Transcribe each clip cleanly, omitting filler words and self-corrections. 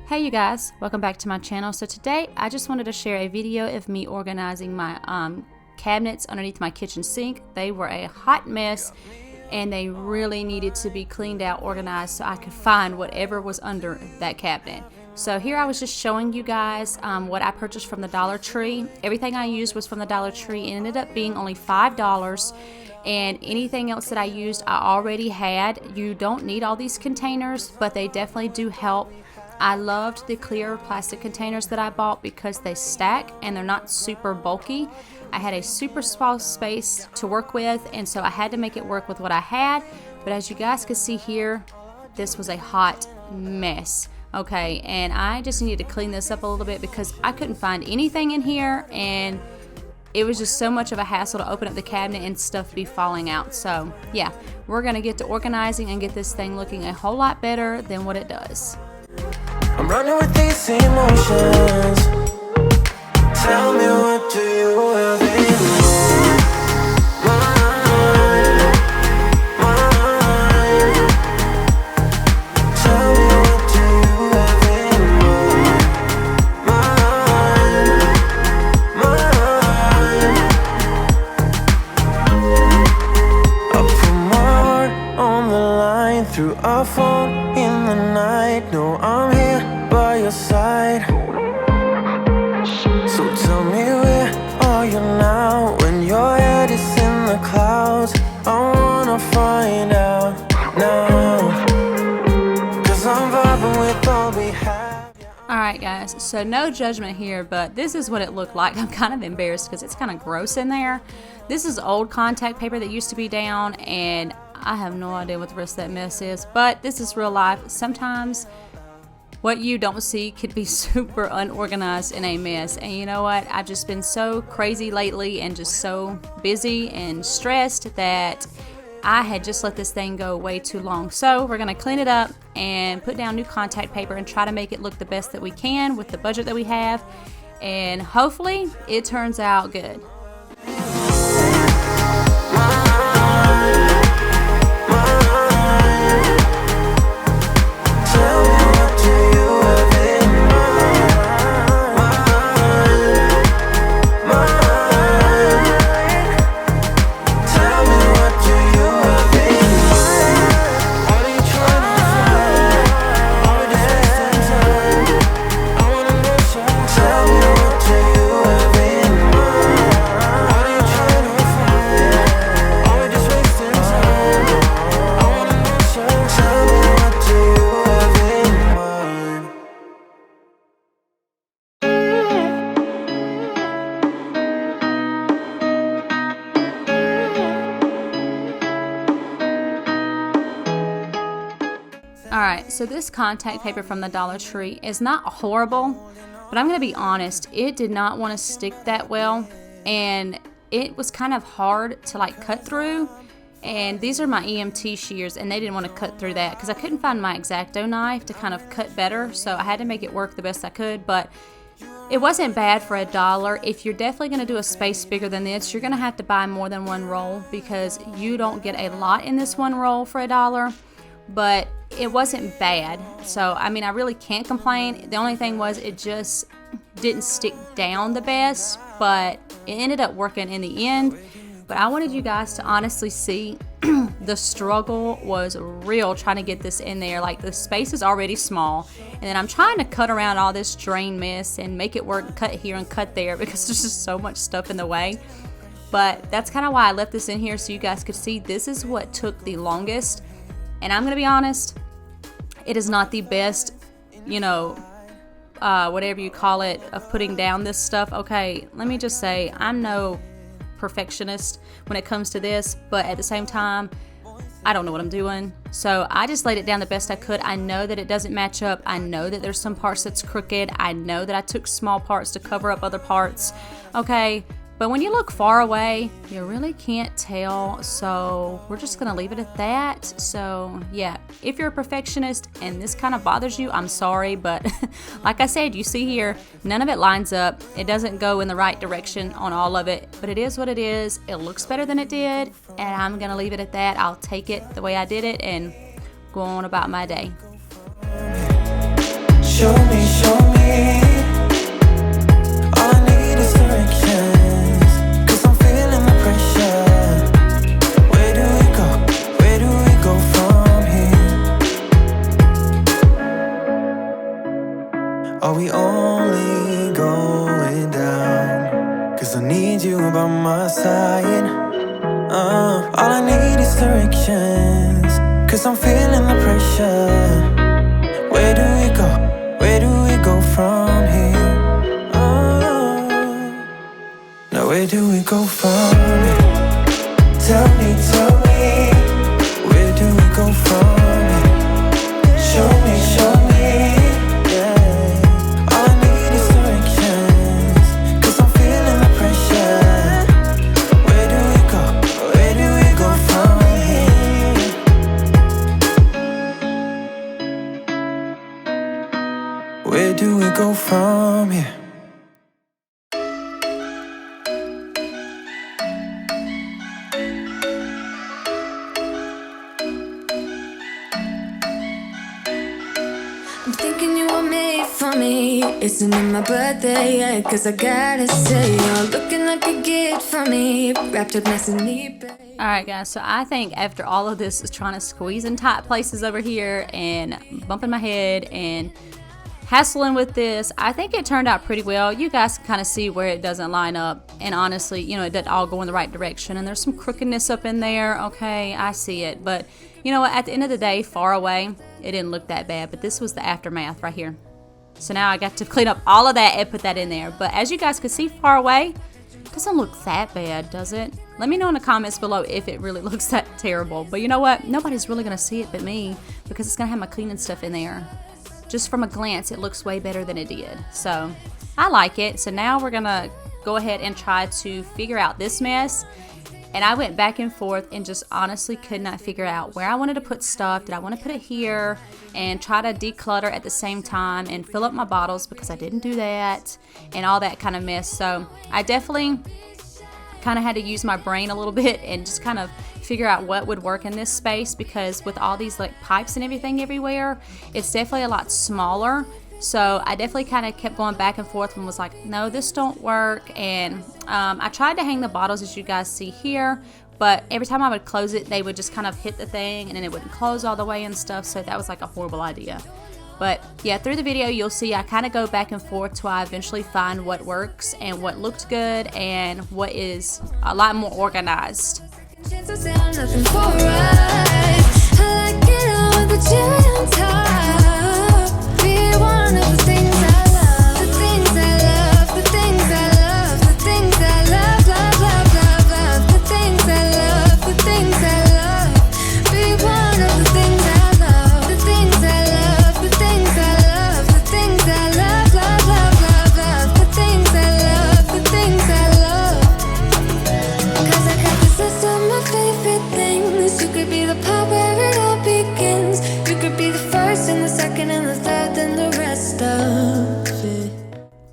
Hey you guys, welcome back to my channel. So today I just wanted to share a video of me organizing my cabinets underneath my kitchen sink. They were a hot mess and they really needed to be cleaned out, organized, so I could find whatever was under that cabinet. So here I was just showing you guys what I purchased from the Dollar Tree. Everything I used was from the Dollar Tree. It ended up being only $5, and anything else that I used I already had. You don't need all these containers, but they definitely do help. I loved the clear plastic containers that I bought because they stack and they're not super bulky. I had a super small space to work with, and so I had to make it work with what I had. But as you guys can see here, this was a hot mess. Okay, and I just needed to clean this up a little bit because I couldn't find anything in here, and it was just so much of a hassle to open up the cabinet and stuff be falling out. So yeah, we're gonna get to organizing and get this thing looking a whole lot better than what it does. I'm running with these emotions. Tell me, what do you have in mind? Tell me, what do you have in mind? I put my heart on the line through our phone in the night. No, I'm here by your side. So tell me, where are you now? When your head is in the clouds, I wanna find out now, 'cause I'm vibing with all we have. Alright guys, so no judgment here, but this is what it looked like. I'm kind of embarrassed because it's kind of gross in there. This is old contact paper that used to be down, and I have no idea what the rest of that mess is, but this is real life. Sometimes what you don't see could be super unorganized and a mess. And you know what? I've just been so crazy lately and just so busy and stressed that I had just let this thing go way too long. So we're gonna clean it up and put down new contact paper and try to make it look the best that we can with the budget that we have. And hopefully it turns out good. Alright, so this contact paper from the Dollar Tree is not horrible, but I'm going to be honest, it did not want to stick that well, and it was kind of hard to like cut through. And these are my EMT shears, and they didn't want to cut through that because I couldn't find my X-Acto knife to kind of cut better, so I had to make it work the best I could. But it wasn't bad for $1. If you're definitely going to do a space bigger than this, you're going to have to buy more than one roll because you don't get a lot in this one roll for $1. But it wasn't bad, so I mean, I really can't complain. The only thing was it just didn't stick down the best, but it ended up working in the end. But I wanted you guys to honestly see the struggle was real trying to get this in there. Like, the space is already small, and then I'm trying to cut around all this drain mess and make it work, cut here and cut there, because there's just so much stuff in the way. But that's kind of why I left this in here, so you guys could see this is what took the longest. And I'm gonna be honest, it is not the best, you know, whatever you call it, of putting down this stuff. Okay, let me just say, I'm no perfectionist when it comes to this, but at the same time, I don't know what I'm doing. So I just laid it down the best I could. I know that it doesn't match up. I know that there's some parts that's crooked. I know that I took small parts to cover up other parts. Okay, but when you look far away, you really can't tell, so we're just gonna leave it at that. So yeah, if you're a perfectionist and this kind of bothers you, I'm sorry, but like I said, you see here, none of it lines up. It doesn't go in the right direction on all of it, but it is what it is. It looks better than it did, and I'm gonna leave it at that. I'll take it the way I did it and go on about my day. Show me, show me. All I need is directions, 'cause I'm feeling the pressure. Where do we go? Where do we go from here? Are we only going down? 'Cause I need you by my side. All I need is directions, 'cause I'm feeling the pressure. Where do we go? Where do we go from here? Now where do we go from here? Tell me, where do we go from here? Show me, yeah. All I need is directions, 'cause I'm feeling the pressure. Where do we go? Where do we go from here? Where do we go from here? I'm thinking you were made for me. Isn't it my birthday yet? 'Cause I gotta say, you're looking like a gift for me. Wrapped up nice and neat, babe. Alright guys, so I think after all of this is trying to squeeze in tight places over here and bumping my head and hassling with this, I think it turned out pretty well. You guys can kind of see where it doesn't line up, and honestly, you know, it doesn't all go in the right direction, and there's some crookedness up in there. Okay, I see it, but you know what, at the end of the day, far away, it didn't look that bad, but this was the aftermath right here. So now I got to clean up all of that and put that in there, but as you guys can see far away, it doesn't look that bad, does it? Let me know in the comments below if it really looks that terrible, but you know what, nobody's really gonna see it but me, because it's gonna have my cleaning stuff in there. Just from a glance, it looks way better than it did. So I like it. So now we're gonna go ahead and try to figure out this mess. And I went back and forth and just honestly could not figure out where I wanted to put stuff. Did I want to put it here and try to declutter at the same time and fill up my bottles, because I didn't do that, and all that kind of mess. So I definitely kind of had to use my brain a little bit and just kind of figure out what would work in this space, because with all these like pipes and everything everywhere, it's definitely a lot smaller. So I definitely kind of kept going back and forth and was like, no, this don't work. And I tried to hang the bottles as you guys see here, but every time I would close it, they would just kind of hit the thing and then it wouldn't close all the way and stuff. So that was like a horrible idea. But yeah, through the video, you'll see I kind of go back and forth till I eventually find what works and what looked good and what is a lot more organized. Chances are nothing for us. I like it all with the cherry on top. Be one of the things I love. The things I love. The things I love. The things I love. Love, love, love, love. The things I love. The things I love. Be one of the things I love. The things I love. The things I love. The things I love. Love, love, love, love. The things I love. The things I love. 'Cause I got this list of my favorite things. You could be the part where it all begins. You could be the first and the second and the third and the rest of it.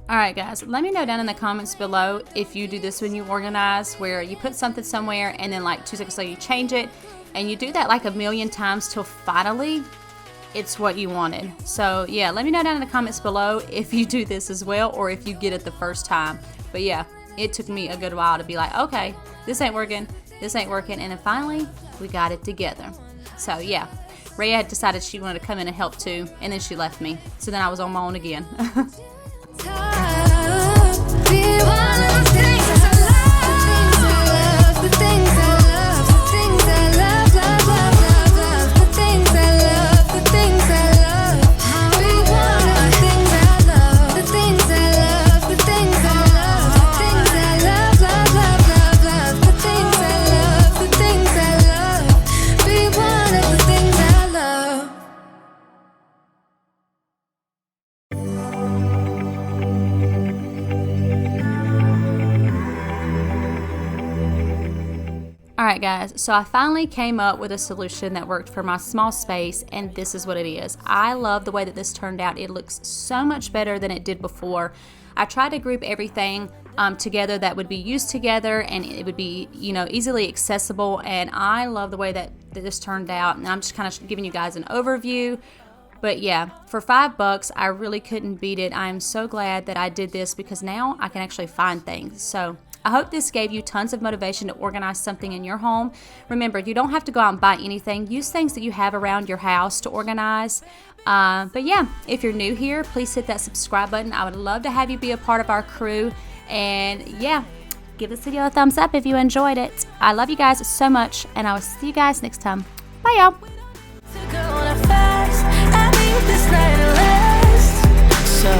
Alright guys, let me know down in the comments below if you do this when you organize, where you put something somewhere and then like 2 seconds later you change it, and you do that like a million times till finally it's what you wanted. So yeah, let me know down in the comments below if you do this as well, or if you get it the first time. But yeah, it took me a good while to be like, okay, this ain't working, and then finally we got it together. So yeah, Rhea had decided she wanted to come in and help too, and then she left me. So then I was on my own again. Be one of the things I love. The things I love. The things I love. Love, love, love, love. The things I love. The things I love. Be one of the things I love. The things I love. The things I love. The things I love. Love, love, love, love. The things I love. The things I love. Be one of the things I love. Alright guys, so I finally came up with a solution that worked for my small space, and this is what it is. I love the way that this turned out. It looks so much better than it did before. I tried to group everything together that would be used together, and it would be, you know, easily accessible, and I love the way that this turned out. And I'm just kind of giving you guys an overview But yeah, for $5, I really couldn't beat it. I am so glad that I did this because now I can actually find things. So I hope this gave you tons of motivation to organize something in your home. Remember, you don't have to go out and buy anything. Use things that you have around your house to organize. But yeah, if you're new here, please hit that subscribe button. I would love to have you be a part of our crew. And yeah, give this video a thumbs up if you enjoyed it. I love you guys so much, and I will see you guys next time. Bye, y'all. So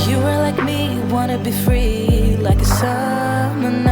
you were like me, you wanna be free like a summer night.